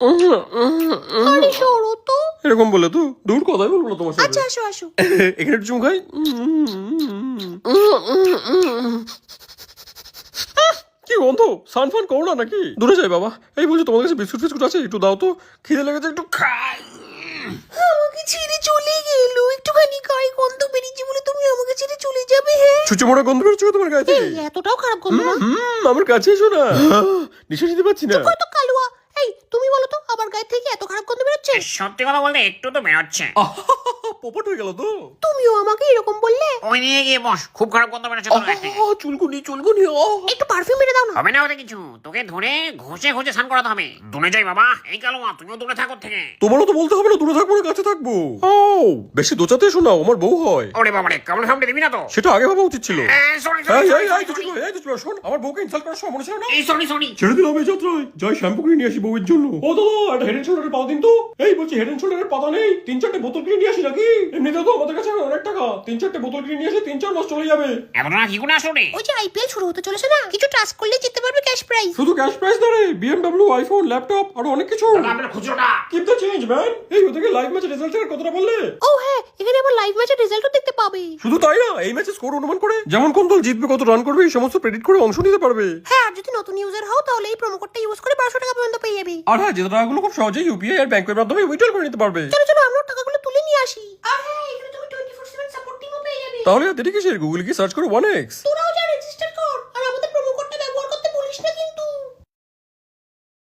আরে সরো তো। এরকম বলে তো দূর কথাই বলবো না তোমার সাথে। আচ্ছা আসো আসো। এখানে একটু চুমু খাই। কি গন্ধ, সান ফান করো না নাকি? দূরে যাই বাবা। এই বলছি তোমার কাছে বিস্কুট ফিস্কুট আছে? একটু দাও তো, খিদে লেগেছে, একটু খাই। আমাকে ছেড়ে চলে গেল, একটুখানি গায়ে গন্ধ বেরিয়েছে বলে তুমি আমাকে ছেড়ে চলে যাবে? হ্যাঁ ছুঁচে মোড়া গন্ধ বেরোচ্ছে তোমার গায়ে থেকে। এই এতটাও খারাপ গন্ধ না। আমার কাছে এসো না, নিঃশ্বাস নিতে পারছি না। কত কালুয়া। এই তুমি বলো তো আমার গায়ে থেকে এত খারাপ গন্ধ বেরোচ্ছে? সত্যি কথা বলতে একটু তো বেরোচ্ছে। পোপট হয়ে গেল তো। তুমিও আমাকে এরকম বললে? ওই নিয়ে গিয়ে বস, খুব খারাপ গন্ধ বেরোচ্ছে তোর গায়ে থেকে। চুলকুনি চুলকুনি। একটু পারফিউম মেরে দাও না। হবে না ওতে কিছু, তোকে ধরে ঘষে ঘষে স্নান করাতে হবে। দূরে যাই বাবা, এই কালুয়া তুমিও দূরে থাকো থেকে। তোমারও তো বলতে হবে না দূরে থাকবো না কাছে থাকবো। ও বেশি দোচাতে শোনাও, আমার বউ হয়। ওরে বাবা রে, কামড় সামনে দিবি না তো? সেটা আগে ভাবা উচিত ছিল। সরি শোন, আমার বউকে ইনসাল্ট করার সময় মনে ছিল না? সরি। ছেড়ে দিলাম এই যাত্রায়, যাই শ্যাম্পু কিনে নিয়ে আসি বউয়ের জন্য। ও দাদা, একটা হেড এন্ড শোল্ডারের পাতা দিন তো। এই বলছি হেড এন্ড শোল্ডারের পাতা নেই? 3-4টে বোতল কিনে নিয়ে আসি নাকি? এমনিতে তো আমাদের কাছে অনেক টাকা, 3-4টে বোতল কিনে নিয়ে আসি, 3-4 মাস চলে যাবে। এত টাকা কি করে আসলে? ওই যে আইপিএল শুরু হতে চলেছে না, কিছু টাস্ক করলে জিততে পারবে ক্যাশ প্রাইজ। শুধু ক্যাশ প্রাইস ধরে বিএমডব্লিউ, আইফোন, ল্যাপটপ আরো অনেক কিছু। আপনার খুচরোটা কিপ দ্য চেঞ্জ ম্যান। এই ওদেরকে লাইভ ম্যাচের রেজাল্ট এর কথাটা বললে? ও হ্যাঁ, এখানে আবার লাইভ ম্যাচের রেজাল্টও দেখতে পাবে। শুধু তাই না, এই ম্যাচে স্কোর অনুমান করে যেমন কোন দল জিতবে, কত রান করবে, এই সমস্ত প্রেডিক্ট করে অংশ নিতে পারবে। হ্যাঁ, আর যদি নতুন ইউজার হও তাহলে এই প্রোমো কোডটা ইউজ করে 1200 টাকা পর্যন্ত পেয়ে যাবে। আর হ্যাঁ, জেতা টাকাগুলো খুব সহজেই ইউপিআই আর ব্যাংকের মাধ্যমে উইথড্র করে নিতে পারবে। চলো চলো আমরা টাকাগুলো তুলে নিয়ে আসি। আর হ্যাঁ, এখানে তুমি 24/7 সাপোর্ট টিমও পেয়ে যাবে। তাহলে আর দেরি কিসের, গুগল কি সার্চ করো 1x।